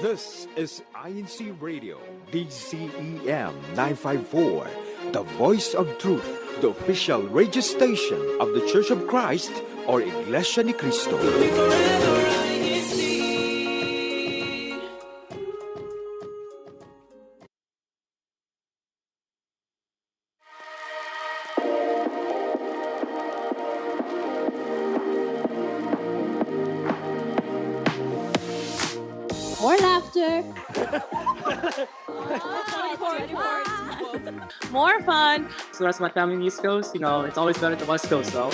This is INCRadio DCEM 954, the voice of truth, the official radio station of the Church of Christ or Iglesianicristo. More laughter. More fun. So that's my family in the East Coast. You know, it's always better at the West Coast, though.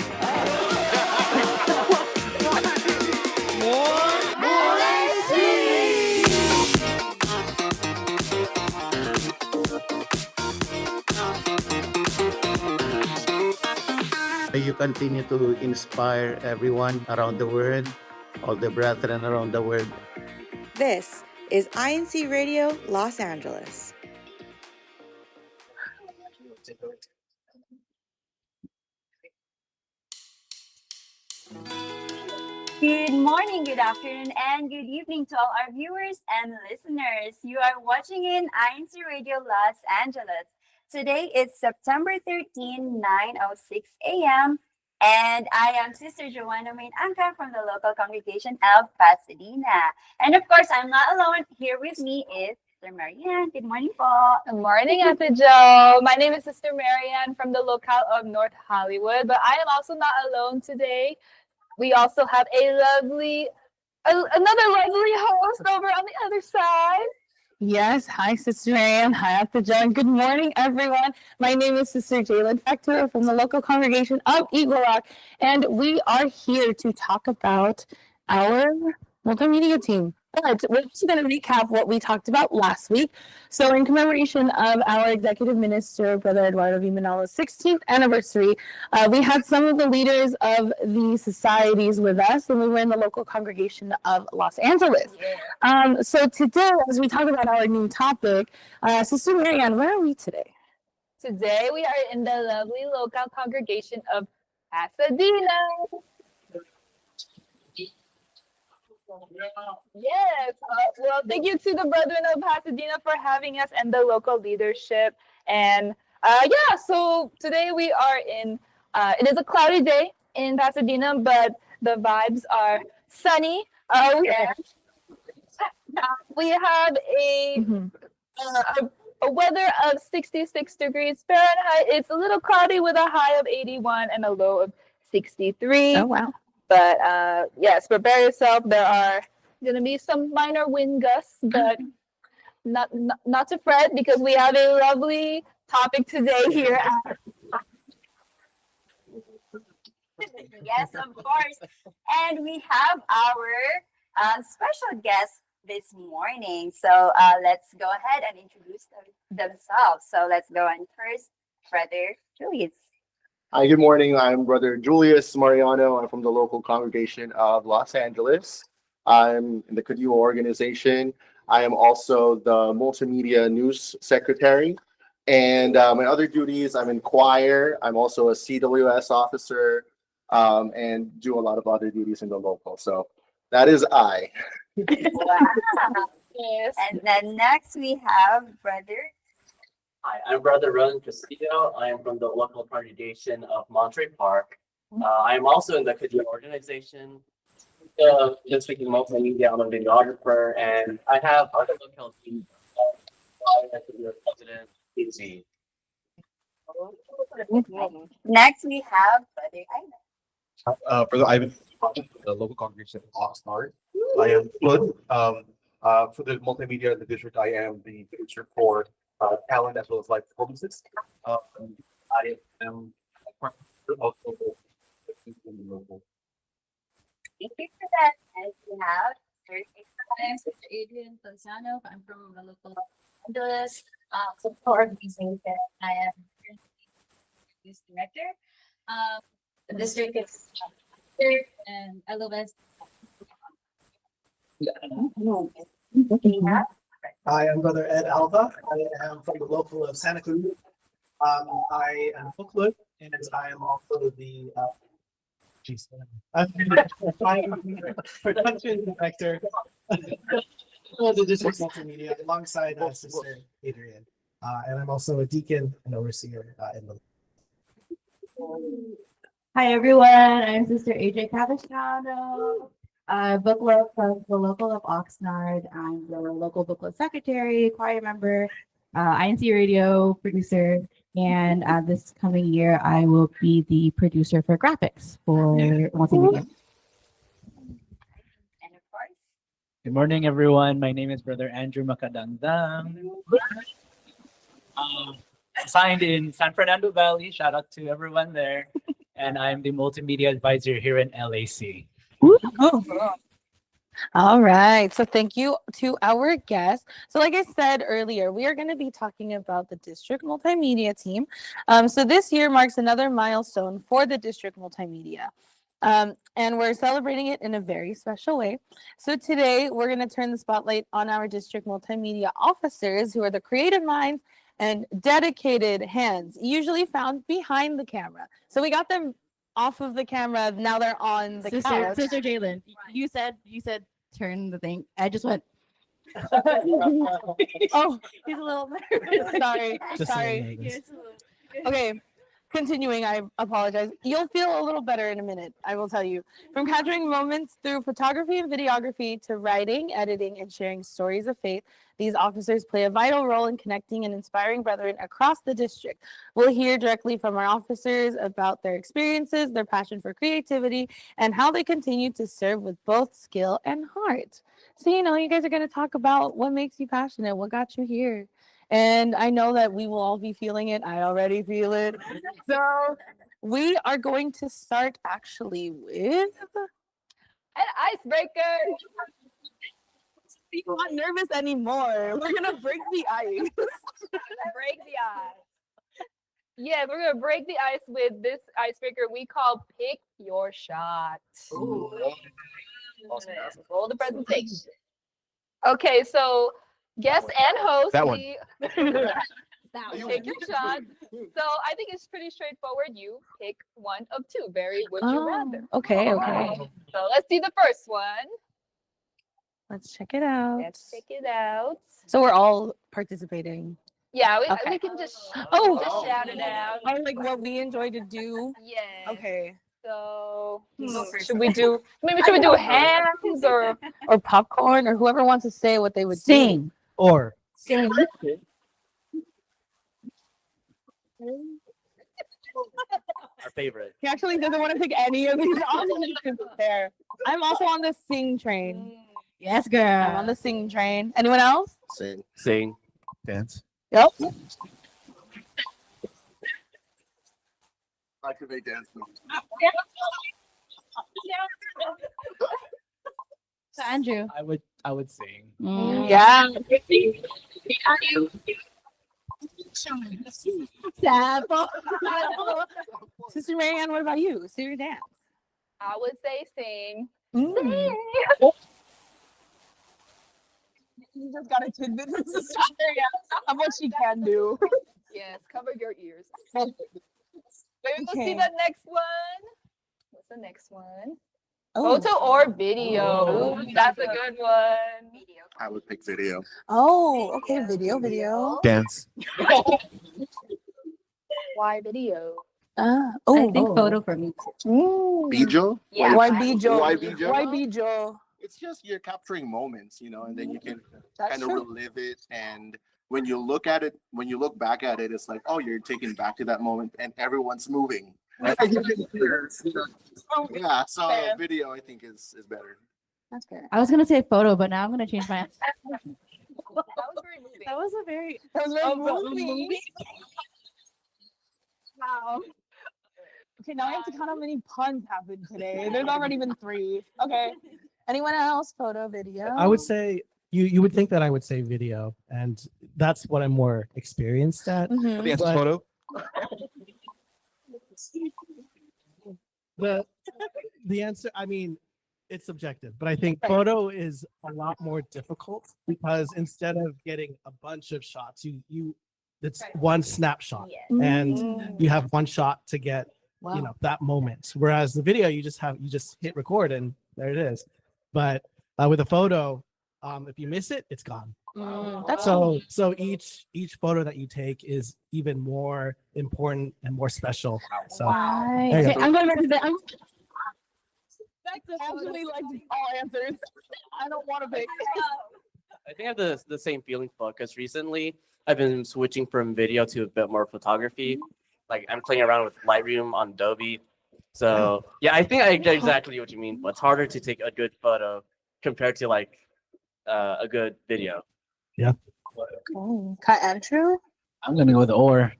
You continue to inspire everyone around the world, all the brethren around the world. This is INCRadio Los Angeles. Good morning, good afternoon, and good evening to all our viewers and listeners. You are watching in INCRadio Los Angeles. Today is September 13, 9:06 a.m., and I am Sister Joanna Main Anca from the local congregation of Pasadena. And of course, I'm not alone. Here with me is Sister Marianne. Good morning po. Good morning, Ate Jo. My name is Sister Marianne from the locale of North Hollywood, but I am also not alone today. We also have another lovely host over on the other side. Yes, hi, Sister Marianne. Hi, Ate Jo. Good morning, everyone. My name is Sister Jalen Factor from the local congregation of Eagle Rock, and we are here to talk about our multimedia team. But we're just going to recap what we talked about last week. So in commemoration of our executive minister, Brother Eduardo V. Manalo's 16th anniversary, we had some of the leaders of the societies with us, and we were in the local congregation of Los Angeles. So today, as we talk about our new topic, Sister Marianne, where are we today? Today, we are in the lovely local congregation of Pasadena. Yes. Well, thank you to the Brethren of Pasadena for having us and the local leadership. And so today we are in, it is a cloudy day in Pasadena, but the vibes are sunny. We have a weather of 66 degrees Fahrenheit. It's a little cloudy with a high of 81 and a low of 63. Oh, wow. But yes, prepare yourself. There are going to be some minor wind gusts, but not to fret because we have a lovely topic today here. Yes, of course. And we have our special guest this morning. So let's go ahead and introduce themselves. So let's go on first, Brother Julius. Hi, good morning. I'm Brother Julius Mariano. I'm from the local congregation of Los Angeles. I'm in the CEBSI organization. I am also the multimedia news secretary. And my other duties, I'm in choir. I'm also a CWS officer and do a lot of other duties in the local. So that is I. Wow. Yes. And then next we have Brother. Hi, I'm Brother Ron Castillo. I am from the local congregation of Monterey Park. I am also in the CEBSI organization. Just speaking multimedia, I'm a videographer, and I have other local teams. President, CEBSI. Next we have Brother Ivan. Brother Ivan, the local congregation of Oxnard. I am good. For the multimedia in the district, I am the producer for talent as well as live performances. I am also in the local. Thank you for that. As we have I'm Sister Adrian Feliciano. I'm from the local Los Angeles support organization. I am news director. The district is third and LOS. I am Brother Ed Alva. I am from the local of Santa Cruz. I am booklet, and I am also the Jeez. Production director of the District Multimedia alongside Sister Adrian. And I'm also a deacon and overseer in the. Hi everyone, I'm Sister Adrian Cavachano, booklet from the local of Oxnard. I'm the local booklet secretary, choir member, INC radio producer, and this coming year I will be the producer for graphics for multimedia. And of course, Good morning, everyone. My name is Brother Andrew Macadangdang. Assigned in San Fernando Valley. Shout out to everyone there. And I'm the multimedia advisor here in LAC. All right. So thank you to our guests. So like I said earlier, we are going to be talking about the District Multimedia team. So this year marks another milestone for the District Multimedia. And we're celebrating it in a very special way. So today we're going to turn the spotlight on our District Multimedia officers, who are the creative minds and dedicated hands, usually found behind the camera. So we got them off of the camera. Now they're on the couch. Sister Jalen, you said turn the thing. I just went. Oh, He's a little nervous. sorry. Just a Sorry. little nervous. Okay, continuing, I apologize. You'll feel a little better in a minute, I will tell you. From capturing moments through photography and videography to writing, editing, and sharing stories of faith, these officers play a vital role in connecting and inspiring brethren across the district. We'll hear directly from our officers about their experiences, their passion for creativity, and how they continue to serve with both skill and heart. So, you guys are going to talk about what makes you passionate, what got you here. And I know that we will all be feeling it. I already feel it. So we are going to start actually with An icebreaker. I'm not nervous anymore. We're going to break the ice. Break the ice. Yes, we're gonna break the ice with this icebreaker we call Pick Your Shot. Roll the presentation. Okay, so guest and host. That one. Pick your shot. So I think it's pretty straightforward. You pick one of two. Very would you rather. Okay. So let's see the first one. Let's check it out. Let's check it out. So we're all participating. Yeah, we Okay. can just, Oh. just shout it out. Oh, like what we enjoy to do. Yeah. Okay. So should we do hands or popcorn, or whoever wants to say what they would Sing. Or Sing. Our favorite. He actually doesn't want to pick any of these options there. I'm also on the sing train. Yes, I'm on girl. the sing train. Anyone else? Sing. Dance. Yep. Activate dance moves. So Andrew. I would sing. Yeah. Sister Marianne, what about you? Sing or dance? I would say sing. Sing. You just got a tidbit from Sister Marianne of what she can do. Yes, cover your ears. Maybe we'll see Okay. the next one. What's the next one? Oh. Photo or video? Ooh, that's a good one. Video. I would pick video. Oh, okay. Video. Dance. Why video? I Oh. think photo for me too. Bijo? Yeah. Why Bijo? Why Bijo? Why Bijo? It's just you're capturing moments, and then you can That's kind of true. relive it. And when you look at it, when you look back at it, it's like, oh, you're taken back to that moment, and everyone's moving. Yeah, so Fair. video I think is better. That's fair. I was gonna say photo, but now I'm gonna change my answer. That was very moving. That was a very That was very moving. Wow. Okay, now I have to count how many puns happened today. There's already been 3. Okay. Anyone else? Photo, video? I would say you would think that I would say video, and that's what I'm more experienced at. Mhm. The answer But- photo. The answer, I mean, it's subjective, but I think photo is a lot more difficult because instead of getting a bunch of shots, it's one snapshot, and you have one shot to get that moment. Whereas the video, you just hit record and there it is. But with a photo, if you miss it, it's gone. That's So each photo that you take is even more important and more special. So Right. there you Okay, go. I'm going back to that. That's actually like all answers. I don't want to pick. I think I have the same feeling because recently I've been switching from video to a bit more photography. Like I'm playing around with Lightroom on Adobe. So yeah, I think I get exactly what you mean. But it's harder to take a good photo compared to like a good video. Yeah. Andrew? I'm gonna go with or.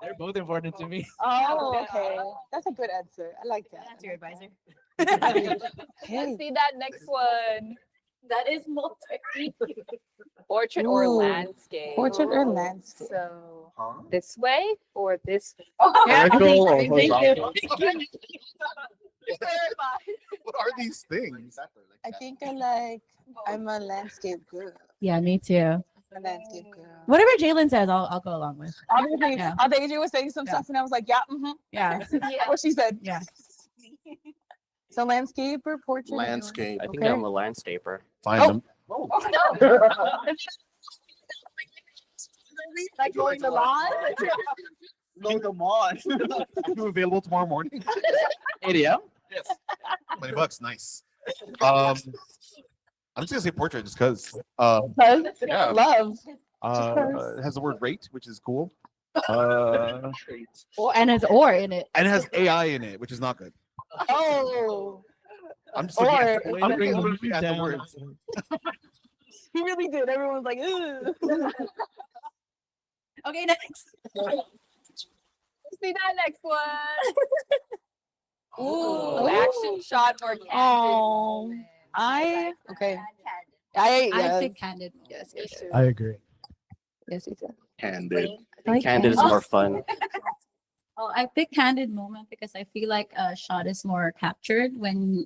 They're both important to me. Oh, okay. That's a good answer. I like that. That's your advisor. Let's see that next one. That is multi. Portrait or Ooh. landscape? Portrait or landscape? So this way or this way? Vertical or Thank you. horizontal? Clarify. What are these things? I think I'm a landscape girl. Yeah, me too. A landscape girl. Whatever Jalen says, I'll go along with. Obviously, Yeah. I think AJ was saying some stuff, and I was like, yeah, Yeah. what she said. Yeah. So landscape or portrait? Landscape. I think Okay. I'm a landscaper. Find them. Like going the lawn. No, come on. Are you available tomorrow morning? 8 a.m. Yes. $20, nice. I'm just gonna say portrait just because. Yeah. Love. It has the word rate, which is cool. And And it's or in it. it has AI in it, which is not good. Oh. I'm just looking at Or- I'm looking at the words. He really did. Everyone's like, ugh. Okay, next. Let's see that next one. Ooh. Action shot or candid Oh. moment. Okay. I Yes. pick candid. Yes, yes, I agree. yes, you did. Candid. Candid is more fun. Oh, I pick candid moment because I feel like a shot is more captured when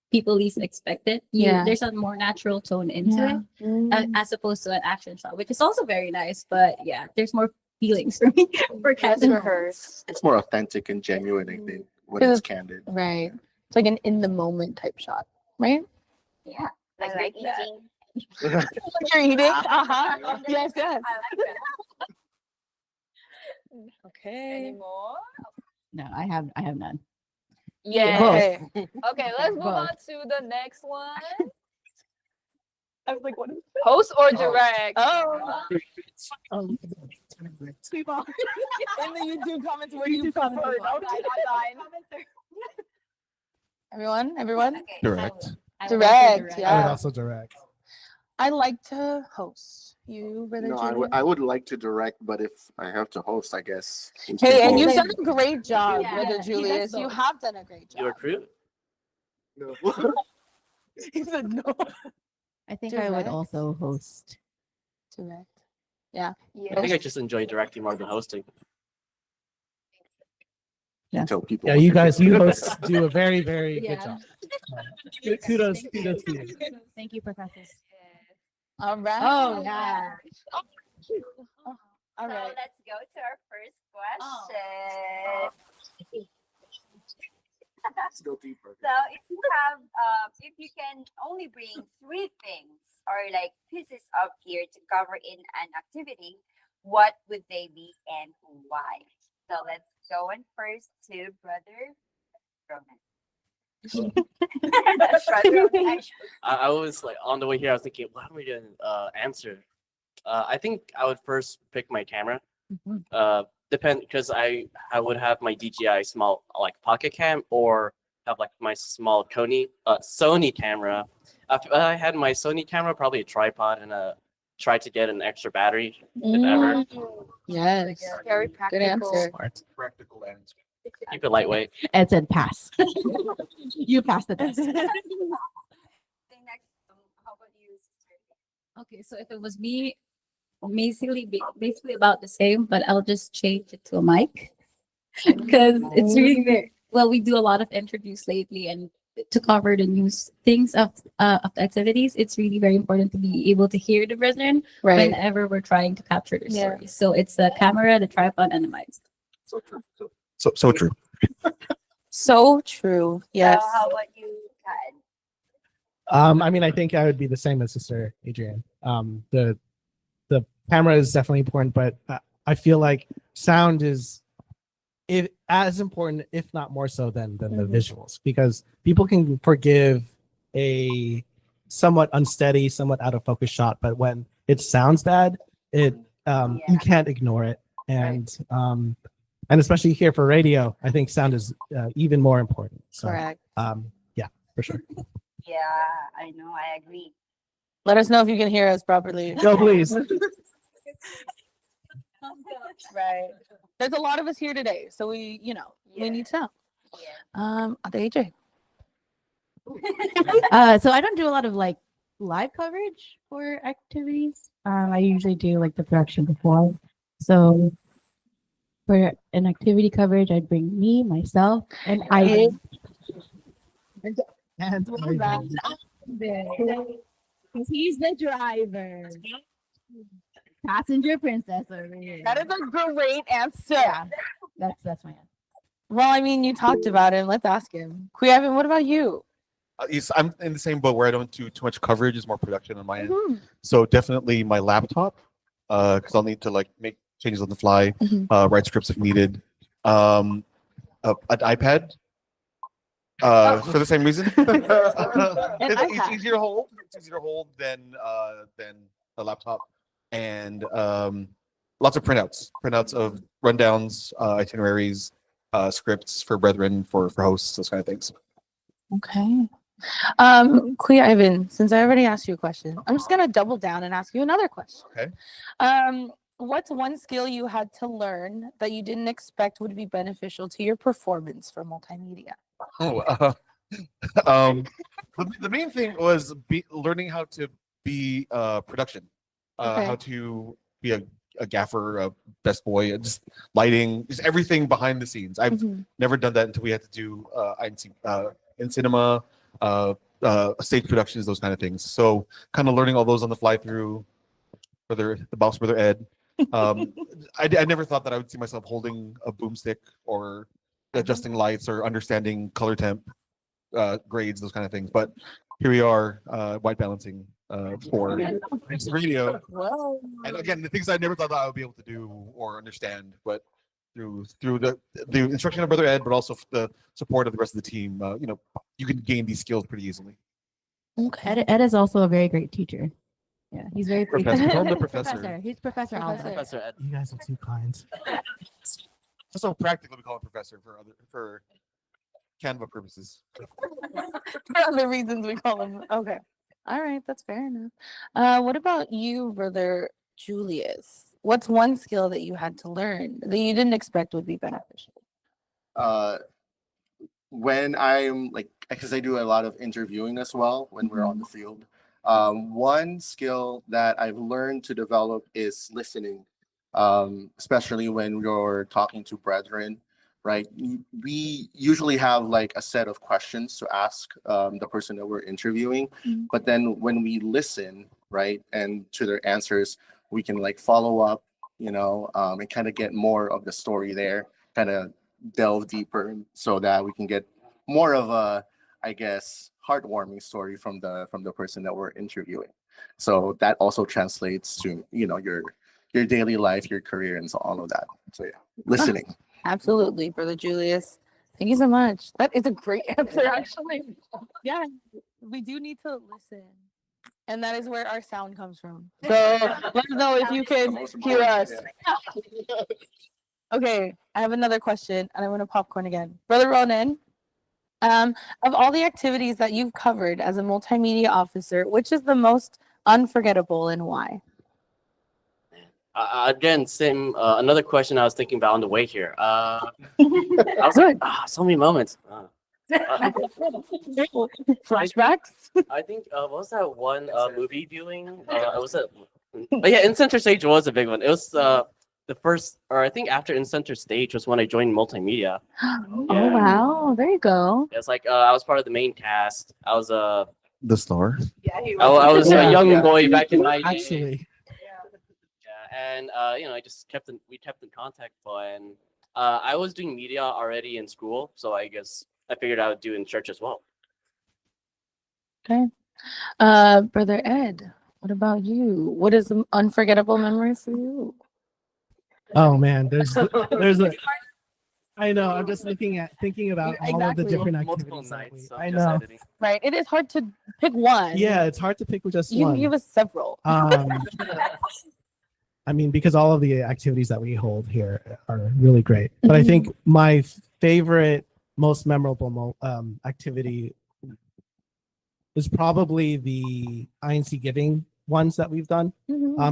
people least expect it. Yeah. There's a more natural tone into Yeah. it as opposed to an action shot, which is also very nice. But yeah, there's more feelings for me for candid. rehearse. It's more authentic and genuine, I think, when it's candid. Right. It's like an in the moment type shot, right? Yeah, I like that. You're eating. Uh-huh. Yes, yes. Any Okay. more? No, I have none. Yeah. Both. Okay, let's move Both. on to the next one. I was like, what is host or direct? Oh. Sleep on. In the YouTube comments where you prefer. Okay, fine. Everyone? Direct. Direct, I yeah. would also direct. I like to host. You, Brother No, Julian? I would like to direct, but if I have to host, I guess. we Hey, can and you've host. done a great job, Yeah, Brother he does Julius. You both. have done a great You job. recruit? No. He said no. I think I would Direct. also host. Direct. Yeah. I think I just enjoy directing more than hosting. Tell people. Yeah, what you to guys, do. you hosts do a very, very good Yeah. job. Kudos to you. Thank you, Professor. All right. Oh yeah. All right. Let's go to our first Oh. question. Let's go deeper. So if you have, if you can only bring 3 things or like pieces of gear to cover in an activity, what would they be and why? So let's go on first to Brother Roman. Brother Roman. I was like on the way here. I was thinking, what am I gonna answer? I think I would first pick my camera. Depend because I would have my DJI small like pocket cam or have like my small Sony camera. If I had my Sony camera, probably a tripod and try to get an extra battery if ever. Yes. Very Good practical. answer. Practical answer. Keep it lightweight. Ed said pass. You passed the test. Okay, next, how about you, sister? Okay, so if it was me, basically about the same, but I'll just change it to a mic because it's really very well. We do a lot of interviews lately, and to cover the news things of the activities, it's really very important to be able to hear the brethren Right. whenever we're trying to capture their Yeah. stories. So it's the camera, the tripod, and the mic. So true. So So true. So true. Yes. So how about you, Kat? I mean, I think I would be the same as Sister Adrian. The camera is definitely important, but I feel like sound is as important, if not more so, than the visuals, because people can forgive a somewhat unsteady, somewhat out of focus shot, but when it sounds bad, you can't ignore it, and especially here for radio, I think sound is even more important. So, Correct. Yeah, for sure. Yeah, I know. I agree. Let us know if you can hear us properly. Go, please. Right. There's a lot of us here today, so we need to know. AJ. So I don't do a lot of like live coverage for activities. I usually do like the production before. So for an activity coverage, I'd bring me, myself, and I. And because he's the driver. Passenger princess over here. That is a great answer. Yeah, that's my answer. Well, I mean, you talked about him. Let's ask him. Evan, what about you? I'm in the same boat where I don't do too much coverage. It's more production on my end. Mhm. So definitely my laptop, because I'll need to like make changes on the fly, write scripts if needed. An iPad, for the same reason. It's easier to hold. It's easier to hold than a laptop, and lots of printouts of rundowns, itineraries, scripts for brethren, for hosts, those kind of things. Okay. Ivan, since I already asked you a question, I'm just gonna double down and ask you another question. Okay. What's one skill you had to learn that you didn't expect would be beneficial to your performance for multimedia? The main thing was learning how to be production, how to be a gaffer, a best boy, just lighting, just everything behind the scenes. I've never done that until we had to do in cinema, stage productions, those kind of things. So kind of learning all those on the fly through the boss brother Ed. I never thought that I would see myself holding a boomstick or adjusting lights or understanding color temp grades, those kind of things. But here we are, white balancing for radio. Whoa. And again, the things I never thought that I would be able to do or understand, but through the instruction of Brother Ed, but also the support of the rest of the team, you can gain these skills pretty easily. Okay. Ed is also a very great teacher. Yeah, he's very Professor. Call him the professor. He's Professor Albert. Professor Ed. You guys are too kind. That's so practical. We call him professor for Canva purposes. For other reasons we call him. Okay. All right, that's fair enough. What about you, Brother Julius? What's one skill that you had to learn that you didn't expect would be beneficial? When I'm like, because I do a lot of interviewing as well when we're on the field. One skill that I've learned to develop is listening, especially when you're talking to brethren, right? We usually have like a set of questions to ask the person that we're interviewing, but then when we listen, right, and to their answers, we can like follow up, and kind of get more of the story there, kind of delve deeper so that we can get more of a, I guess, heartwarming story from the person that we're interviewing. So that also translates to your daily life, your career, and so all of that. So yeah, listening. Absolutely, Brother Julius. Thank you so much. That is a great answer, actually. Yeah, we do need to listen. And that is where our sound comes from. So let us know if you can hear us. Okay, I have another question, and I want to popcorn again. Brother Ronan, of all the activities that you've covered as a multimedia officer, which is the most unforgettable and why? Again, same. Another question I was thinking about on the way here. I was like, so many moments. Flashbacks? I think what was that one movie viewing? It was yeah, In Center Stage was a big one. It was the first, or I think after In Center Stage was when I joined multimedia. Oh wow, there you go. It's like I was part of the main cast. I was the star. Yeah, I was a young boy back in my day. Actually. And we kept in contact, and I was doing media already in school, so I guess I figured I would do in church as well. Okay. Brother Ed, what about you? What is an unforgettable memory for you? Oh man, there's a. I know. I'm just thinking about all of the Exactly. different Multiple activities. That nights we, of I just know. editing. Right. It is hard to pick one. Yeah, it's hard to pick just You one. can give us several. I mean, because all of the activities that we hold here are really great. But I think my favorite, most memorable activity is probably the INC giving ones that we've done,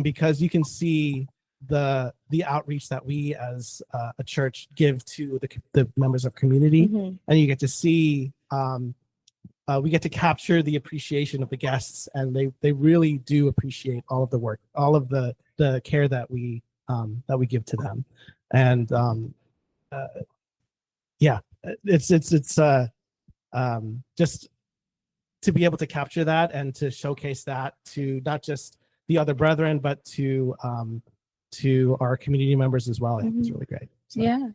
because you can see the outreach that we as a church give to the members of community, and you get to see. We get to capture the appreciation of the guests, and they really do appreciate all of the work, all of the care that we give to them, and yeah, it's just to be able to capture that and to showcase that to not just the other brethren, but to our community members as well. I think it's really great. So. Yeah.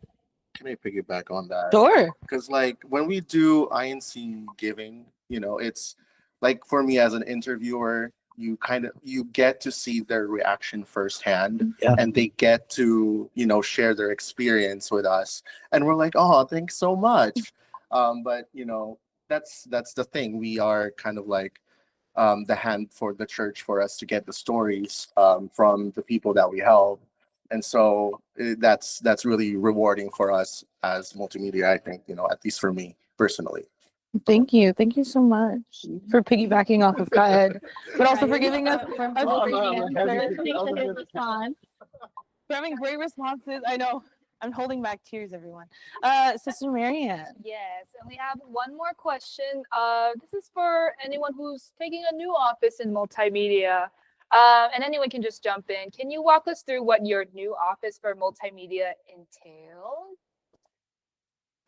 Can I piggyback on that? Sure. Because like when we do INC giving, it's like for me as an interviewer, you get to see their reaction firsthand, and they get to share their experience with us, and we're like, oh, thanks so much. But that's the thing. We are kind of like the hand for the church for us to get the stories from the people that we help. And so that's really rewarding for us as multimedia, I think, at least for me personally. Thank you. Thank you so much for piggybacking off of Ed, but also for giving us for having great responses. I know. I'm holding back tears, everyone. Sister Marianne. Yes, and we have one more question. This is for anyone who's taking a new office in multimedia. And anyone can just jump in. Can you walk us through what your new office for multimedia entails?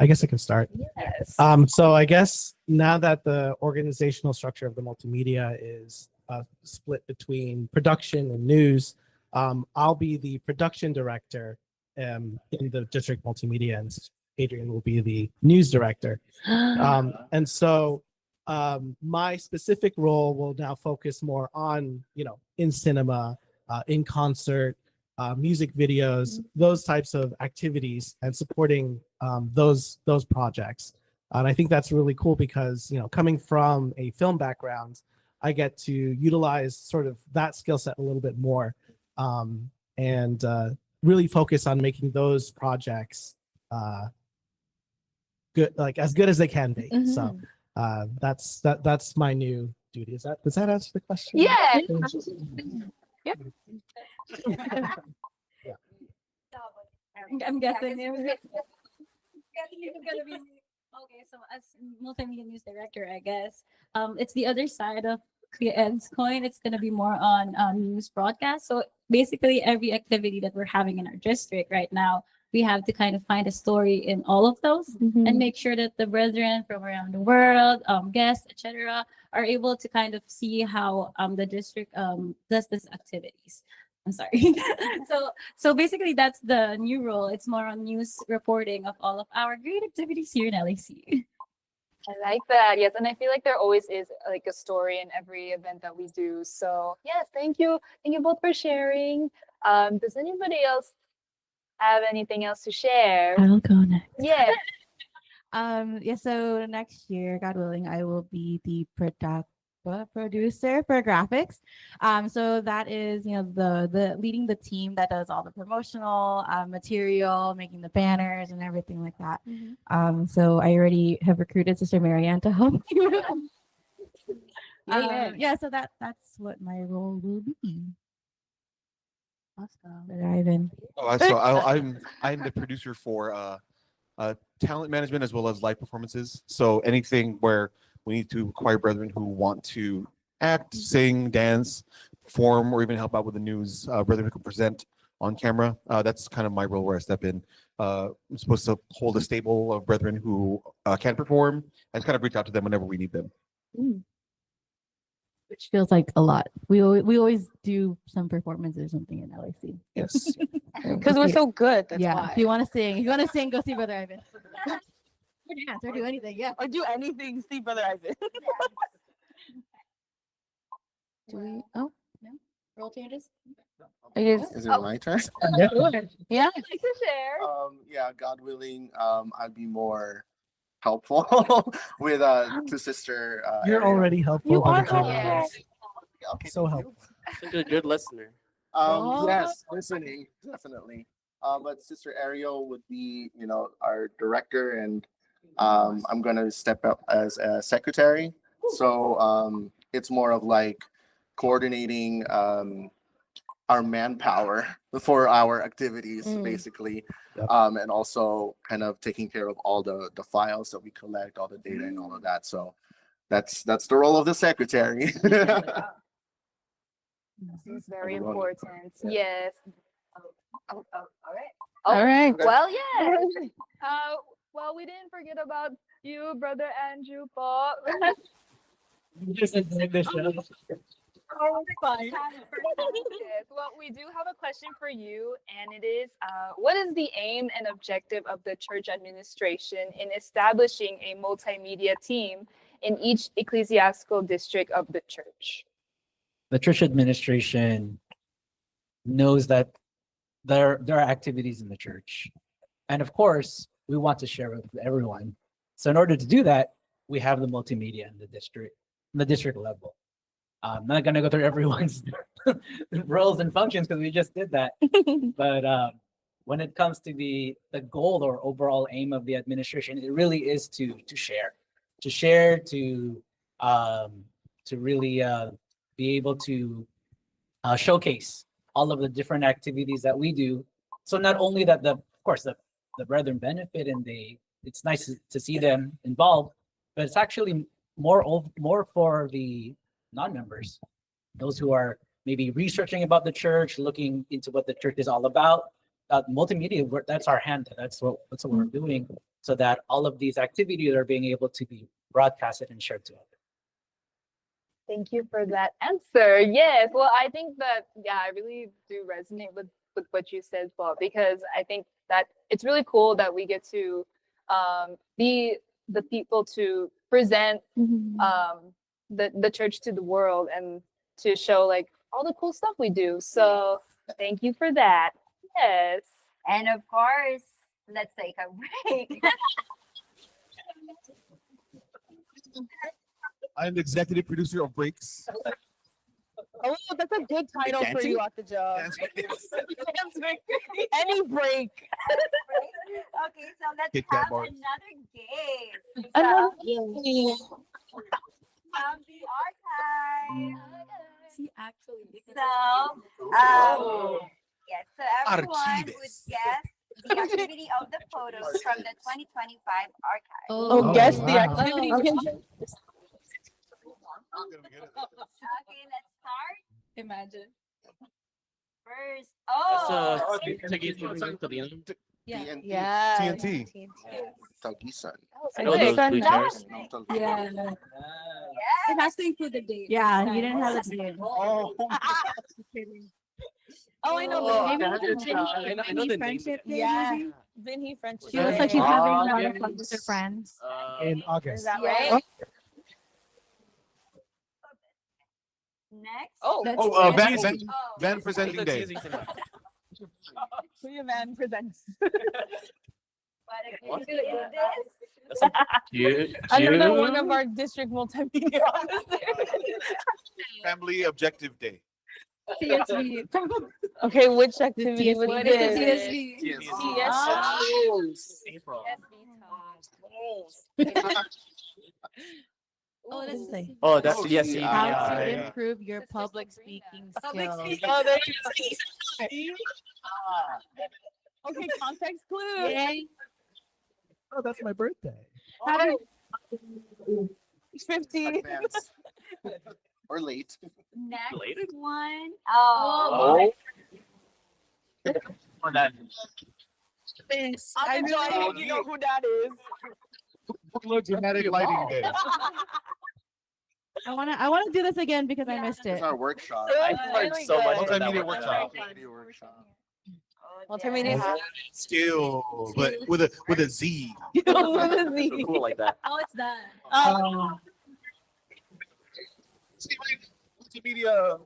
I guess I can start. Yes. So I guess now that the organizational structure of the multimedia is split between production and news, I'll be the production director in the district multimedia, and Adrian will be the news director. And so my specific role will now focus more on, in cinema, in concert, music videos, those types of activities, and supporting those projects. And I think that's really cool because, coming from a film background, I get to utilize sort of that skill set a little bit more, and really focus on making those projects good, like as good as they can be. So that's my new duty. Does that answer the question? Yeah. Yep. I'm guessing it was gonna be okay. So as multimedia news director, I guess it's the other side of Kuya Ed's coin. It's gonna be more on news broadcast. So basically, every activity that we're having in our district right now, we have to kind of find a story in all of those and make sure that the brethren from around the world, guests, etc., are able to kind of see how the district does these activities. I'm sorry. So basically, that's the new role. It's more on news reporting of all of our great activities here in LAC. I like that. Yes, and I feel like there always is like a story in every event that we do. So yes, thank you both for sharing. Does anybody else have anything else to share? I'll go next. Yeah. So next year, God willing, I will be the producer for graphics. So that is, the leading the team that does all the promotional material, making the banners and everything like that. So I already have recruited Sister Marianne to help me. So that's what my role will be. Awesome. So I'm the producer for talent management as well as live performances. So anything where we need to acquire brethren who want to act, sing, dance, perform, or even help out with the news, brethren who can present on camera. That's kind of my role where I step in. I'm supposed to hold a stable of brethren who can perform and kind of reach out to them whenever we need them. which feels like a lot. We always do some performance or something in LAC. Yes. Because we're so good. That's yeah. why. If you want to sing, go see Brother Ivan. Or dance or do anything. Yeah. Or do anything. See Brother Ivan. Do we? Oh no. Roll changes. Is it my turn? Yeah. I'd like to share. Yeah, God willing, I'd be more helpful with to sister. You're Ariel. already helpful. You are Brother helpful. Carlos. Yeah, okay, So thank you. helpful. Such a good listener. Yes, listening definitely. But Sister Ariel would be, our director, and I'm gonna step up as a secretary. So it's more of like coordinating our manpower for our activities, basically, and also kind of taking care of all the files that we collect, all the data, and all of that. So that's the role of the secretary. This is very important. Yes. All right. All right. Well, yes. Well, we didn't forget about you, Brother Andrew Paul. Just enjoy the show. Oh, fine. Yes. Well, we do have a question for you, and it is, what is the aim and objective of the church administration in establishing a multimedia team in each ecclesiastical district of the church? The church administration knows that there are activities in the church, and of course, we want to share with everyone. So, in order to do that, we have the multimedia in the district level. I'm not going to go through everyone's roles and functions because we just did that. But when it comes to the goal or overall aim of the administration, it really is to share, to really be able to showcase all of the different activities that we do. So not only that of course the brethren benefit and it's nice to see them involved, but it's actually more for the non-members, those who are maybe researching about the church, looking into what the church is all about. Multimedia, that's our hand. That's what we're doing, so that all of these activities are being able to be broadcasted and shared to others. Thank you for that answer. Yes. Well, I think that, I really do resonate with what you said, Paul, because I think that it's really cool that we get to be the people to present the church to the world and to show like all the cool stuff we do. So thank you for that. Yes. And of course, let's take a break. I'm the executive producer of Breaks. Oh, that's a good title for you at the job. Any break. Okay, so let's Kick that have bar. another game. Another game. From the archive. See, actually. So, yes, so everyone would Archives. guess the activity of the photos from the 2025 archive. Oh, guess the wow. activity. Okay, let's start. Imagine. First, Yeah. Yeah. TNT. Tagisan. I know those blue chairs. Yeah. yes. It has to include the date. Yeah, you didn't have the date. Oh, Oh, I know. Oh, Maybe that it is, was I know the name. Friendship day, Yeah. maybe? Vinny French. She looks like she's having a lot of yes. fun with her friends. In Is August. that Yeah. right? Next. Van presenting day. Kuya Man presents. What activity is this? Another one of our district multimedia officers. Family objective day. CSV. Okay, which activity CSV. would What this? is the CSV? Yes. April. Oh, that's the Oh, that's yes. how Yeah, to yeah. improve your public speaking skills. Oh, there you go. Okay, context clue. Yay. Oh, that's my birthday. How 50. advance. Or late. Next Related? one. Oh. For that. this? I know, I think you know who that is. Bookload dramatic lighting day. I wanna do this again because I missed it. It's our workshop. I learned so much from that Multimedia workshop. workshop. Multimedia Skill, but with a Z. with a So Z. cool like that. Oh, it's done. Multimedia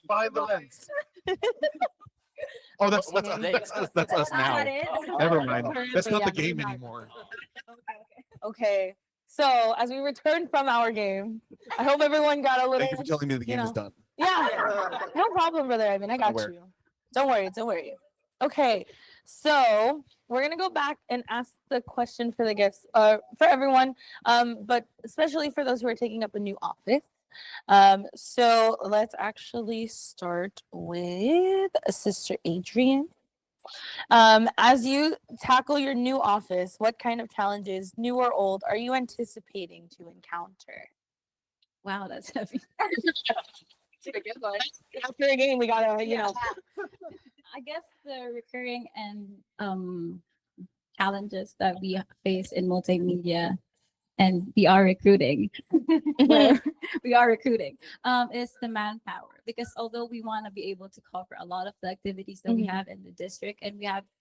behind the lens. Oh, that's us now. Never mind. That's not the game anymore. Okay. So as we return from our game, I hope everyone got a little. Thank you for telling me the game is done. Yeah, no problem, brother. I mean, I got Aware. you. Don't worry. Don't worry. Okay, so we're gonna go back and ask the question for the guests, for everyone, but especially for those who are taking up a new office. So let's actually start with Sister Adrian. As you tackle your new office, what kind of challenges, new or old, are you anticipating to encounter? Wow, that's heavy. After a game, we gotta, you know. I guess the recurring and challenges that we face in multimedia and we are recruiting is the manpower, because although we want to be able to cover a lot of the activities that we have in the district, and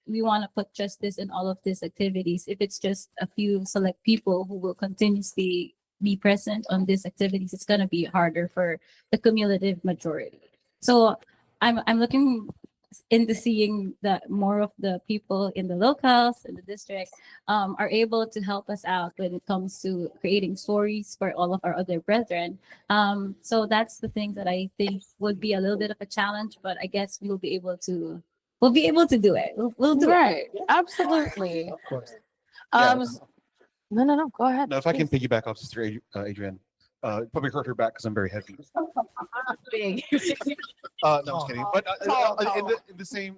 we want to put justice in all of these activities, if it's just a few select people who will continuously be present on these activities, it's going to be harder for the cumulative majority. So I'm looking into seeing that more of the people in the locales in the district are able to help us out when it comes to creating stories for all of our other brethren. So that's the thing that I think would be a little bit of a challenge, but I guess we'll be able to do it. We'll do Right. it. Absolutely. Of course. No. Go ahead. Now, if I can please. piggyback off Sister Adrian, probably hurt her back because I'm very heavy. Big. No, I'm just kidding. But Tall. in the same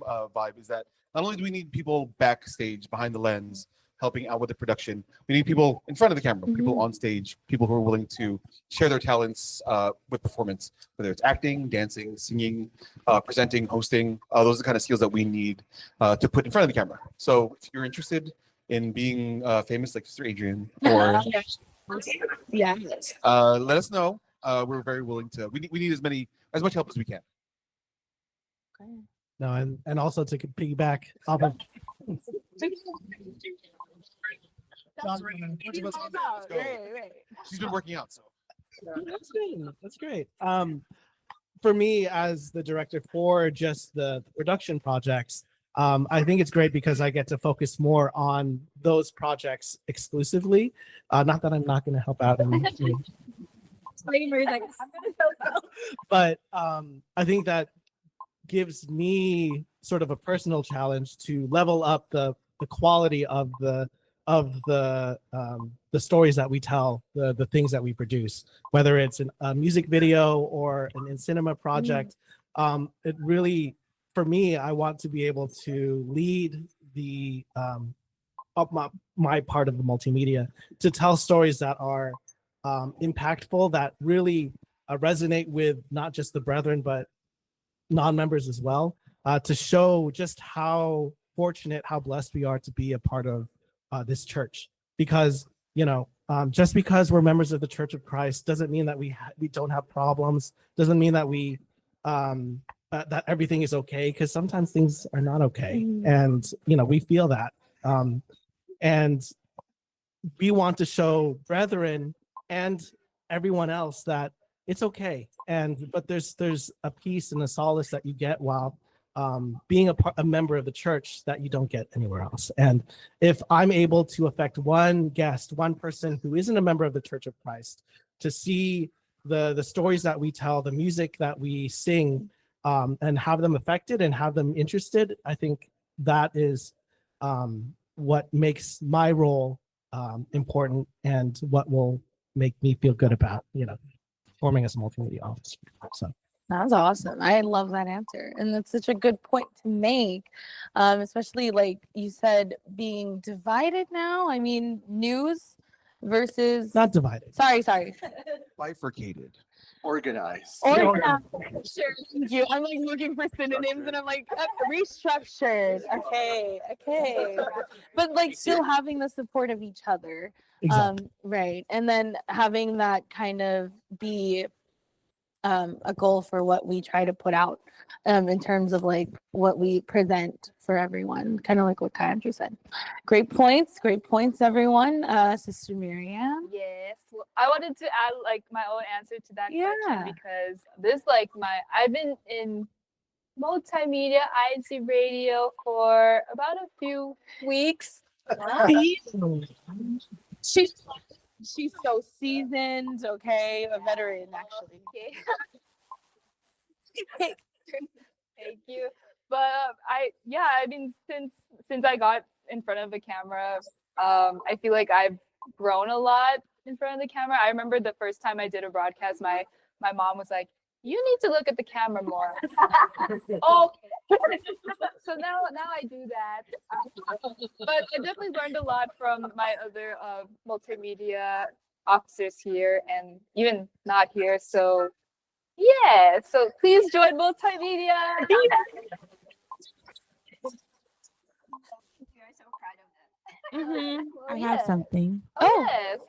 vibe is that not only do we need people backstage behind the lens helping out with the production, we need people in front of the camera, people on stage, people who are willing to share their talents with performance, whether it's acting, dancing, singing, presenting, hosting. Those are the kind of skills that we need to put in front of the camera. So if you're interested in being famous like Sister Adrian, or Yes. let us know. We're very willing to. We need as much help as we can. No, and also to piggyback off of She's been working out, so that's great. For me as the director for just the production projects, I think it's great because I get to focus more on those projects exclusively. Not that I'm not going to help out, but I think that gives me sort of a personal challenge to level up the quality of the stories that we tell, the things that we produce, whether it's a music video or an in cinema project. It really, for me, I want to be able to lead the my part of the multimedia to tell stories that are impactful, that really resonate with not just the brethren but non-members as well, to show just how fortunate, how blessed we are to be a part of this church. Because just because we're members of the Church of Christ doesn't mean that we don't have problems, doesn't mean that we that everything is okay, because sometimes things are not okay. And we feel that, and we want to show brethren and everyone else that it's okay. But there's a peace and a solace that you get while being a member of the church that you don't get anywhere else. And if I'm able to affect one guest, one person who isn't a member of the Church of Christ, to see the stories that we tell, the music that we sing, and have them affected and have them interested, I think that is what makes my role important, and what will make me feel good about performing as a multimedia officer. So That's awesome. I love that answer. And that's such a good point to make. Especially like you said, being divided now. I mean, news versus not divided. Sorry. Bifurcated. Organized. Sure. Thank you. I'm like looking for synonyms and I'm like restructured. Okay. But like still having the support of each other. Exactly. Right. And then having that kind of be a goal for what we try to put out in terms of like what we present for everyone, kind of like what Andrew said. Great points, everyone. Sister Miriam. Yes. Well, I wanted to add like my own answer to that Yeah. question because this like I've been in multimedia INC radio for about a few weeks. See? She's so seasoned, okay, a veteran actually. Okay. Thank you. But I mean, since I got in front of the camera, I feel like I've grown a lot in front of the camera. I remember the first time I did a broadcast, my mom was like, "You need to look at the camera more." Oh, so now I do that. But I definitely learned a lot from my other multimedia officers here and even not here. So yeah, so please join multimedia. I have something. Oh, yes.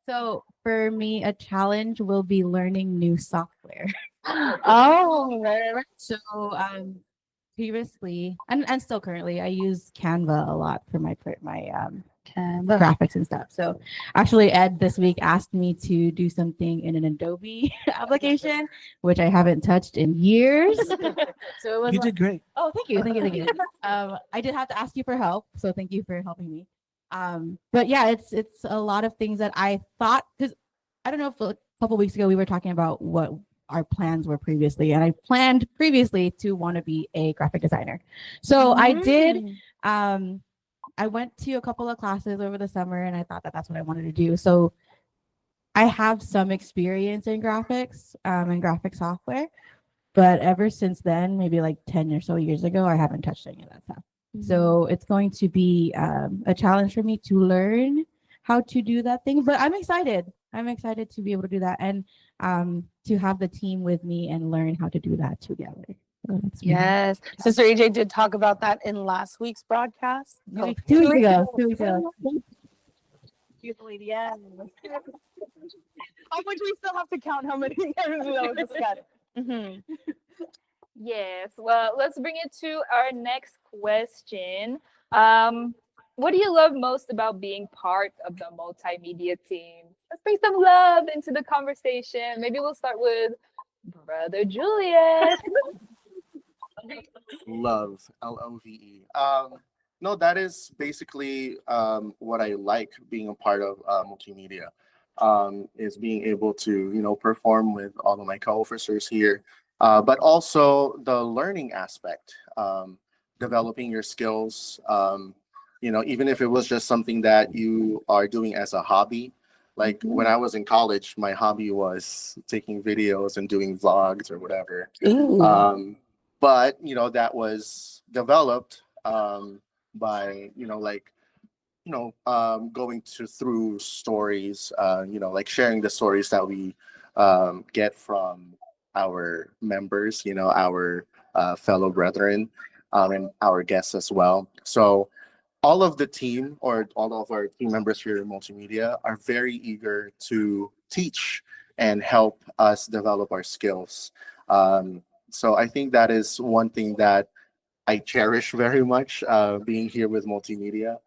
So for me, a challenge will be learning new software. Oh, So previously and still currently, I use Canva a lot for my Canva. graphics and stuff. So actually, Ed this week asked me to do something in an Adobe application, which I haven't touched in years. So it was You did great. Oh, thank you. I did have to ask you for help, so thank you for helping me. But yeah, it's a lot of things that I thought, because I don't know if a couple weeks ago we were talking about what our plans were previously, and I planned previously to want to be a graphic designer. So I did. I went to a couple of classes over the summer, and I thought that that's what I wanted to do. So I have some experience in graphics and graphic software, but ever since then, maybe like 10 or so years ago, I haven't touched any of that stuff. So it's going to be a challenge for me to learn how to do that thing, but I'm excited. I'm excited to be able to do that and to have the team with me and learn how to do that together. So that's me. Yes. Sister AJ did talk about that in last week's broadcast. No, 2 weeks ago. 2 weeks ago. Yeah. How much we still have to count how many times we know discussed. Yes. Well, let's bring it to our next question. What do you love most about being part of the multimedia team? Let's bring some love into the conversation. Maybe we'll start with Brother Julius. Love, LOVE. No, that is basically what I like being a part of multimedia. Is being able to perform with all of my co-officers here, but also the learning aspect, developing your skills. Even if it was just something that you are doing as a hobby. Like when I was in college, my hobby was taking videos and doing vlogs or whatever. But that was developed by going through stories, like sharing the stories that we get from our members, our fellow brethren, and our guests as well. So all of the team or all of our team members here in multimedia are very eager to teach and help us develop our skills. So I think that is one thing that I cherish very much, being here with multimedia,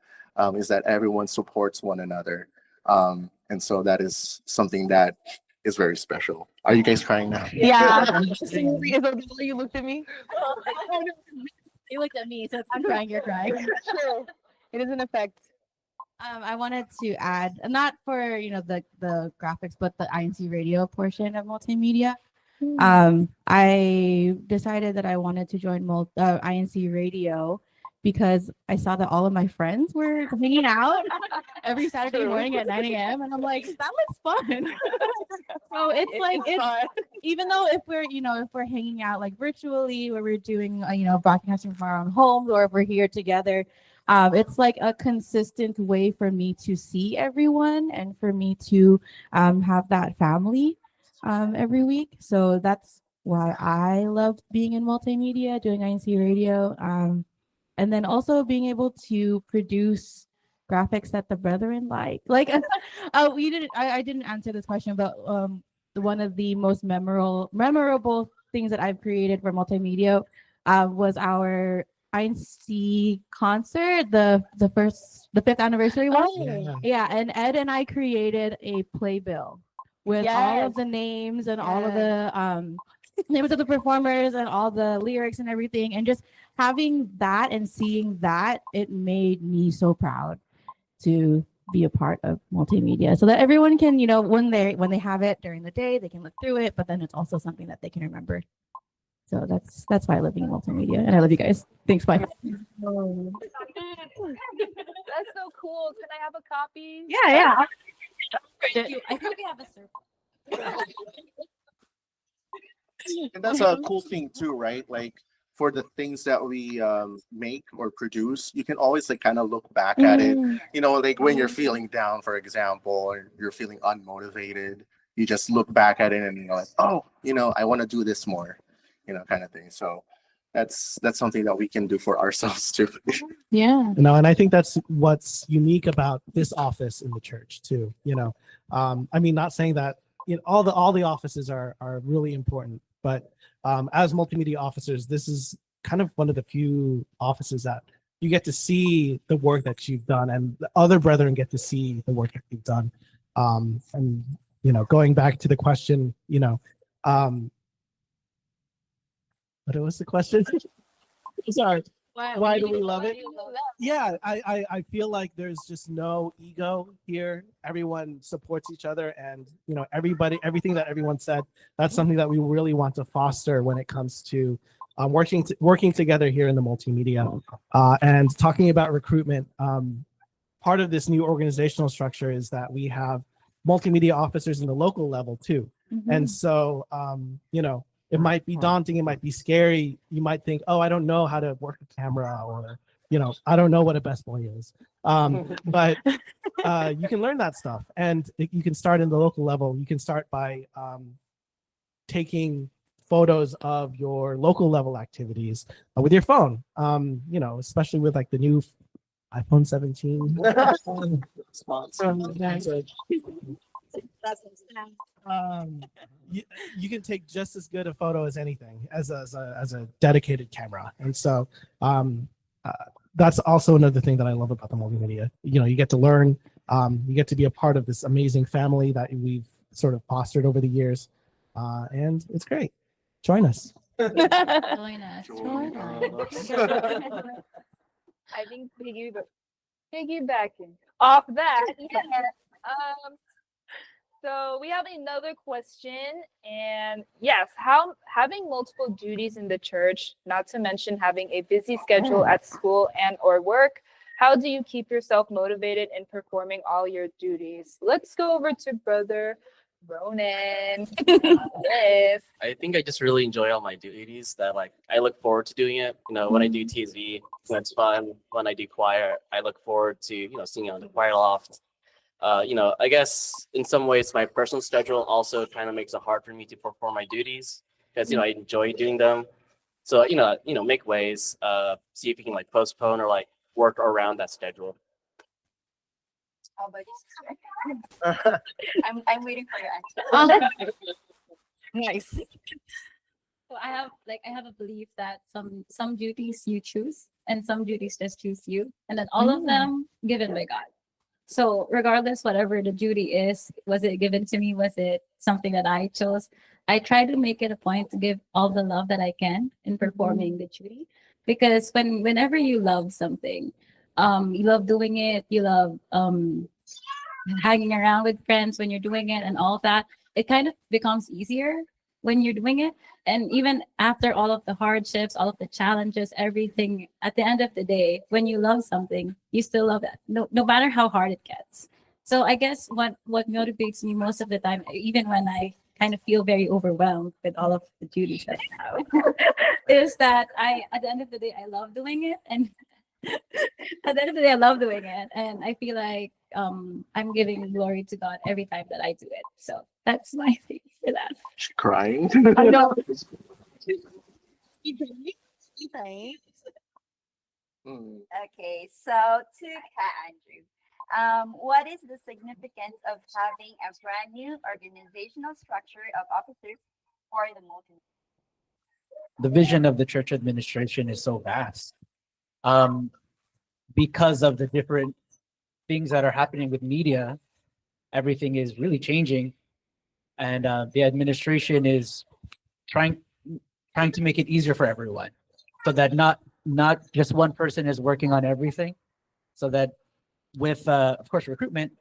is that everyone supports one another. And so that is something that is very special. Are you guys crying now? Yeah. You looked at me? You looked at me, so if I'm crying, you're crying. True. It is an effect. I wanted to add, not for the graphics, but the INC radio portion of multimedia. I decided that I wanted to join INC radio because I saw that all of my friends were hanging out every Saturday morning at 9 a.m. and I'm like, that looks fun. So it's fun. Even though if we're hanging out like virtually, or we're doing broadcasting from our own homes, or if we're here together, it's like a consistent way for me to see everyone and for me to have that family every week. So that's why I love being in multimedia, doing INC radio, and then also being able to produce graphics that the brethren like. Like, we didn't. I didn't answer this question, but one of the most memorable things that I've created for multimedia was our INC concert, the fifth anniversary one. Oh. Yeah, and Ed and I created a playbill with all of Yes. the names and all of the names of the performers and all the lyrics and everything, and just having that and seeing that, it made me so proud to be a part of multimedia, so that everyone can, when they have it during the day, they can look through it, but then it's also something that they can remember. So that's why I love being multimedia, and I love you guys. Thanks, bye. That's so cool. Can I have a copy? Yeah. I think we have a circle. And that's a cool thing too, right? Like for the things that we make or produce, you can always like kind of look back at it. Like when you're feeling down, for example, or you're feeling unmotivated, you just look back at it and you're like, oh, I want to do this more, kind of thing. So that's something that we can do for ourselves too. Yeah. And I think that's what's unique about this office in the church too. I mean, not saying that all the offices are really important, but as multimedia officers, this is kind of one of the few offices that you get to see the work that you've done, and the other brethren get to see the work that you've done. And going back to the question, what was the question? Sorry. Why do we love it? Yeah, I feel like there's just no ego here. Everyone supports each other, and everything that everyone said, that's something that we really want to foster when it comes to working together here in the multimedia. And talking about recruitment, part of this new organizational structure is that we have multimedia officers in the local level too. And so it might be daunting, it might be scary. You might think, oh, I don't know how to work a camera, or I don't know what a best boy is. But you can learn that stuff, and you can start in the local level. You can start by taking photos of your local level activities with your phone. Especially with like the new iPhone 17. You can take just as good a photo as anything as a dedicated camera, and so that's also another thing that I love about the multimedia. You get to learn, you get to be a part of this amazing family that we've sort of fostered over the years, and it's great. Join us. Join us. I think piggybacking off that. So we have another question, and yes, how having multiple duties in the church, not to mention having a busy schedule at school and or work, how do you keep yourself motivated in performing all your duties? Let's go over to Brother Ronan. Yes. I think I just really enjoy all my duties that I look forward to doing it. When I do TSV, it's fun. When I do choir, I look forward to, singing on the choir loft. I guess in some ways my personal schedule also kind of makes it hard for me to perform my duties because, I enjoy doing them. So, make ways, see if you can postpone or work around that schedule. How about you, sister? I'm waiting for your answer. Nice. So I have a belief that some duties you choose and some duties just choose you, and then all of them given by God. So regardless, whatever the duty is, was it given to me? Was it something that I chose? I try to make it a point to give all the love that I can in performing the duty, because whenever you love something, you love doing it, you love hanging around with friends when you're doing it and all that, it kind of becomes easier when you're doing it. And even after all of the hardships, all of the challenges, everything, at the end of the day, when you love something, you still love it, no matter how hard it gets. So I guess what motivates me most of the time, even when I kind of feel very overwhelmed with all of the duties that I have, is that at the end of the day, I love doing it. And at the end of the day, I love doing it. And I feel like I'm giving glory to God every time that I do it. So that's my thing for that. She's crying. I know. Okay, so to Kat Andrew, What is the significance of having a brand new organizational structure of officers for the multi? The vision of the church administration is so vast, because of the different things that are happening with media. Everything is really changing, and the administration is trying to make it easier for everyone, so that not just one person is working on everything, so that with of course recruitment,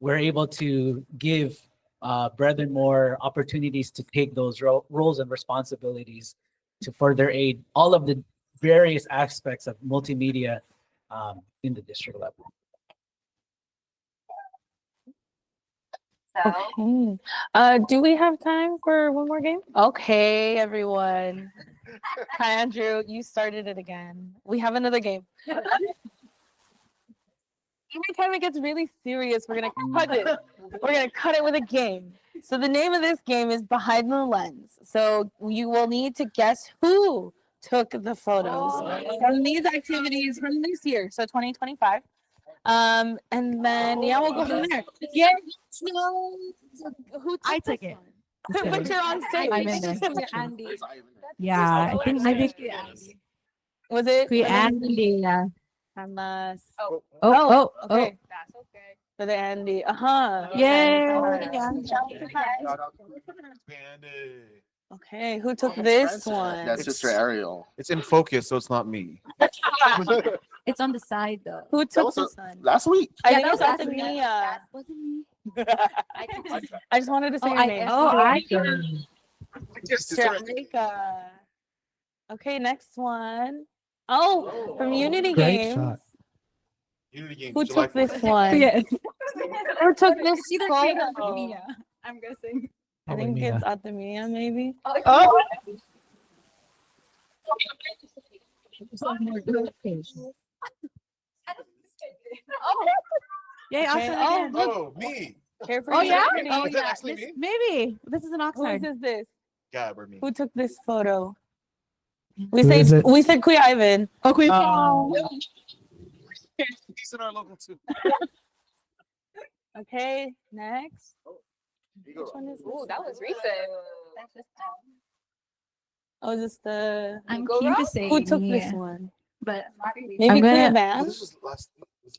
we're able to give brethren more opportunities to take those roles and responsibilities to further aid all of the various aspects of multimedia in the district level. Okay. Do we have time for one more game? Okay, everyone. Hi, Andrew. You started it again. We have another game. Every time it gets really serious, we're gonna cut it. We're gonna cut it with a game. So the name of this game is Behind the Lens. So you will need to guess who took the photos from these activities from this year, so 2025. And then yeah, we'll go from there. Yeah, no, who took it? But you're on stage. I'm in there. Andy. Yeah, I think maybe Was it Kuya Andy. Yeah. Unless Oh, okay. That's okay. For the Andy. Yay. Okay, who took this one? That's Sister Ariel. It's in focus, so it's not me. It's on the side though. Who took this one? Last week. I Yeah, think that it's was after last week. Mia. Wasn't me. I just wanted to say your name. I Jamaica. Okay, next one. Oh, from Unity Great Games. shot. Who took this one? Yeah. Who took this photo? Mia, I'm guessing. I think it's Atamia, maybe. Oh. Yeah, Okay. Oxnard again. Oh, me. Carefree. Oh yeah. Unity. Oh Is that yeah. actually me? Maybe this is an Whose Oxnard. is this? Yeah, we're me. Who took this photo? We Who is it? said Kuya Ivan. Oh, Kuya. He's in our local too. Okay, next. Which one is this? Ooh, that was recent. That's just Oh, is this the I'm Go keen Rock? to say who took Mia, this one? but Maybe I'm Kuya gonna- Oh, Van? this was last.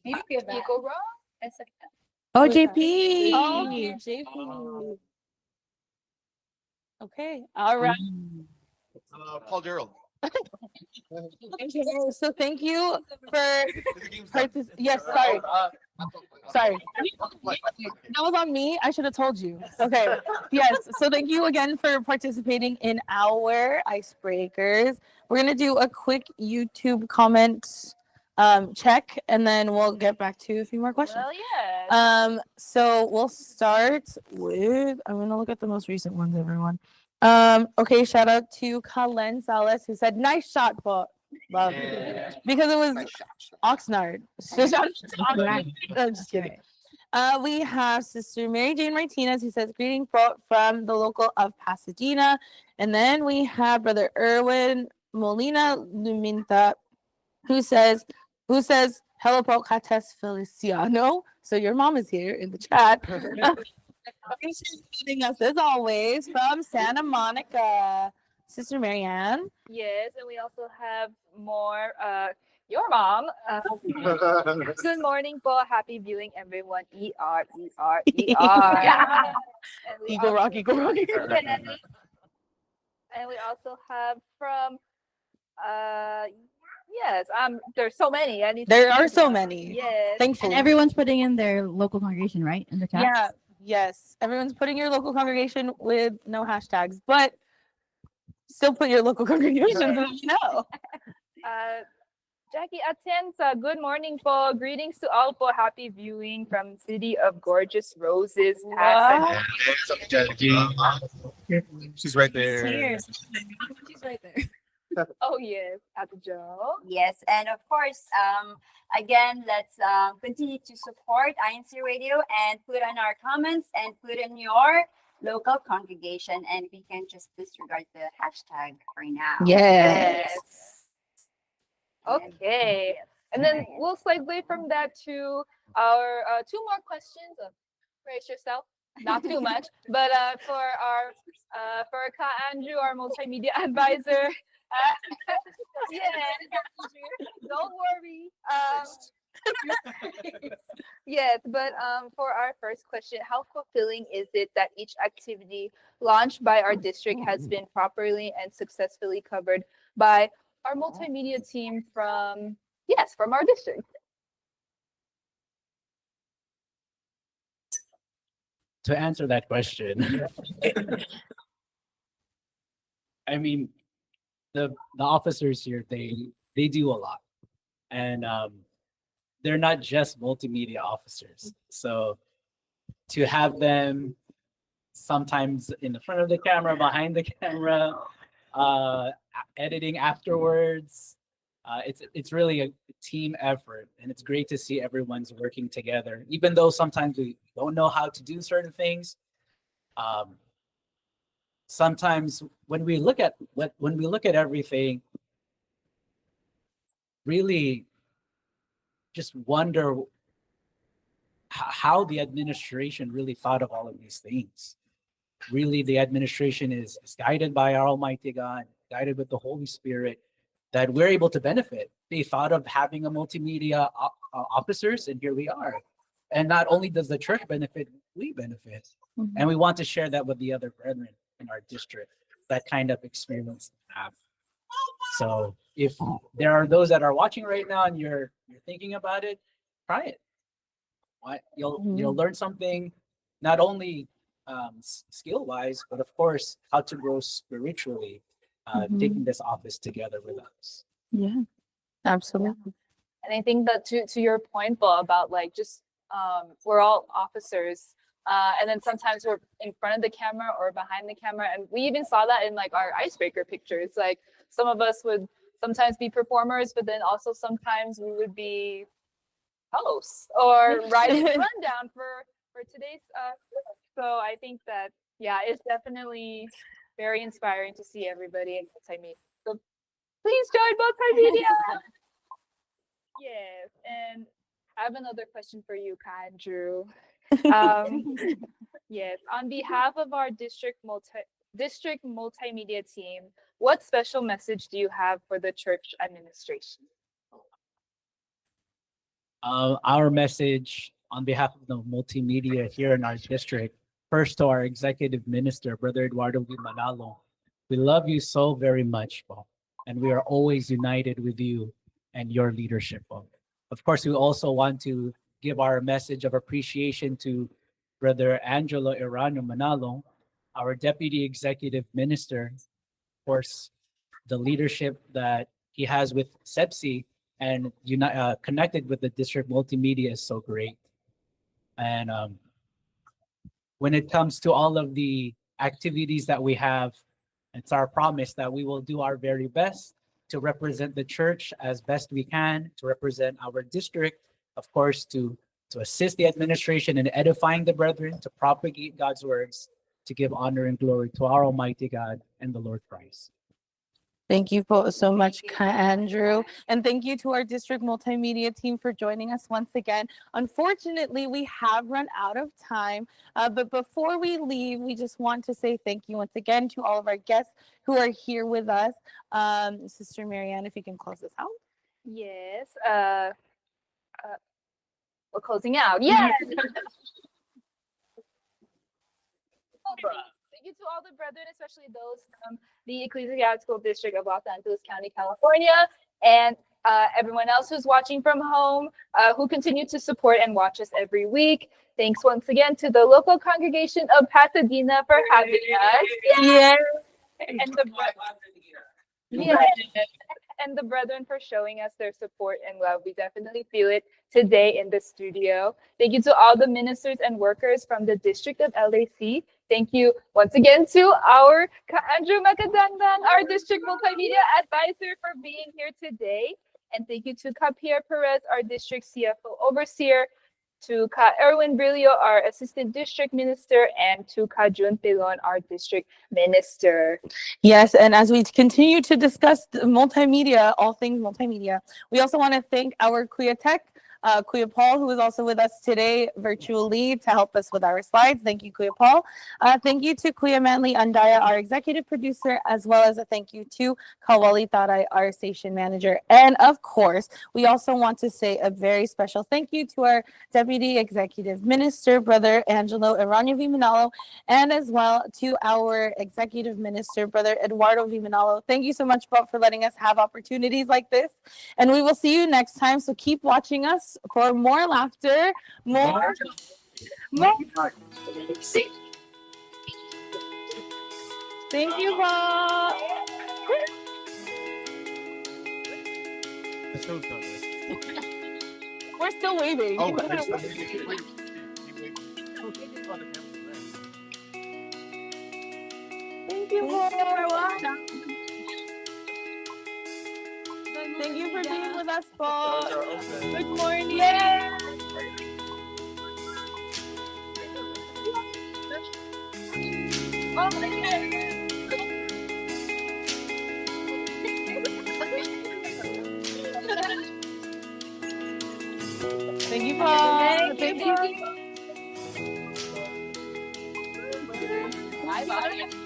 maybe Kuya Van. Eco Rock? It's like oh Who's that? JP. Oh, JP. Okay, all right. Paul Gerald. Okay, so thank you for yes, sorry. Sorry. That was on me. I should have told you. Okay. Yes. So thank you again for participating in our icebreakers. We're gonna do a quick YouTube comment check, and then we'll get back to a few more questions. Well, yeah. So we'll start with, I'm gonna look at the most recent ones, everyone. Okay, shout out to Kalen Salas who said nice shot, but love because it was Oxnard. So shout out to Oxnard. I'm just kidding. We have Sister Mary Jane Martinez who says greeting from the local of Pasadena, and then we have Brother Erwin Molina Luminta who says hello po Kates Feliciano. So your mom is here in the chat. She's greeting us as always from Santa Monica. Sister Marianne. Yes, and we also have more. Your mom. Good morning, po. Happy viewing, everyone. ER. Yeah. And we Eagle Rock, Eagle Rock, Eagle Rock. And we also have from. Yes. There's so many. I need to There are choose so one. many. Yes. Thankfully. And everyone's putting in their local congregation, right? In the chat. Yeah. Yes. Everyone's putting your local congregation with no hashtags, but still put your local congregation so that you know. Jackie Atienza, good morning po. Greetings to all po. Happy viewing from City of Gorgeous Roses. Pasadena. She's right there. Cheers. She's right there. Oh yes, Ate Joe. Yes, and of course, again, let's continue to support INC Radio and put on our comments and put in your local congregation, and we can just disregard the hashtag for now. Yes. Okay. And then we'll segue from that to our two more questions. Brace yourself, not too much, but for Ka Andrew, our multimedia advisor. Yeah, don't worry. Yes, but for our first question, how fulfilling is it that each activity launched by our district has been properly and successfully covered by our multimedia team from our district? To answer that question, I mean, the officers here, they do a lot, and they're not just multimedia officers. So to have them sometimes in the front of the camera, behind the camera, editing afterwards, it's really a team effort, and it's great to see everyone's working together, even though sometimes we don't know how to do certain things. Sometimes when we look at everything, really just wonder how the administration really thought of all of these things. Really, the administration is guided by our Almighty God, guided with the Holy Spirit, that we're able to benefit. They thought of having a multimedia officers, and here we are. And not only does the church benefit, we benefit. Mm-hmm. And we want to share that with the other brethren in our district, that kind of experience to have. So if there are those that are watching right now and you're thinking about it, try it. You'll learn something, not only skill-wise, but of course, how to grow spiritually, taking this office together with us. Yeah, absolutely. And I think that to your point, Bo, about like just we're all officers, and then sometimes we're in front of the camera or behind the camera, and we even saw that in like our icebreaker pictures. Like some of us would sometimes be performers, but then also sometimes we would be hosts or writing the rundown for today's. So I think that it's definitely very inspiring to see everybody in multimedia. So please join multimedia. Yes, and I have another question for you, Ka and Drew. Yes, on behalf of our district multimedia team, what special message do you have for the church administration? Our message on behalf of the multimedia here in our district, first to our executive minister, Brother Eduardo V. Manalo. We love you so very much, Bo, and we are always united with you and your leadership, Bo. Of course, we also want to give our message of appreciation to Brother Angelo Irano Manalo, our deputy executive minister. Of course, the leadership that he has with CEBSI and connected with the district multimedia is so great. And when it comes to all of the activities that we have, it's our promise that we will do our very best to represent the church as best we can, to represent our district, of course, to assist the administration in edifying the brethren, to propagate God's words, to give honor and glory to our Almighty God and the Lord Christ. Thank you so much, Andrew. And thank you to our district multimedia team for joining us once again. Unfortunately, we have run out of time. But before we leave, we just want to say thank you once again to all of our guests who are here with us. Sister Marianne, if you can close this out. Yes. We're closing out. Yes. Thank you to all the brethren, especially those from the Ecclesiastical District of Los Angeles County, California, and everyone else who's watching from home, who continue to support and watch us every week. Thanks once again to the local congregation of Pasadena for having us. Yes. And the brethren for showing us their support and love. We definitely feel it today in the studio. Thank you to all the ministers and workers from the District of LAC. Thank you once again to our Andrew Macadangdang, our District Multimedia Advisor, for being here today. And thank you to Pierre Perez, our District CFO Overseer. to Ka Erwin Brillo, our Assistant District Minister, and to Ka Jun Pilon, our District Minister. Yes, and as we continue to discuss the multimedia, all things multimedia, we also want to thank our Kuya Tech, Kuya Paul, who is also with us today virtually to help us with our slides. Thank you, Kuya Paul. Thank you to Kuya Manly Andaya, our executive producer, as well as a thank you to Kawali Taray, our station manager. And of course, we also want to say a very special thank you to our Deputy Executive Minister, Brother Angelo Eranio Vimanalo, and as well to our Executive Minister, Brother Eduardo Vimanalo. Thank you so much, Bob, for letting us have opportunities like this. And we will see you next time. So keep watching us for more laughter, more. Thank you, Bob. The show's done. We're still waving. Oh, Thank you, Paul. Thank you for being with us, Paul. Good morning. Thank you, Paul. Thank you. Bye-bye.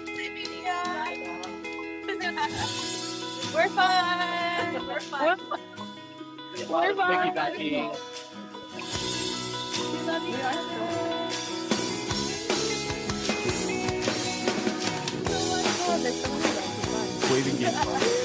We're fun. We're fun. We're fun. Thank you, Becky. We love you guys. waving game.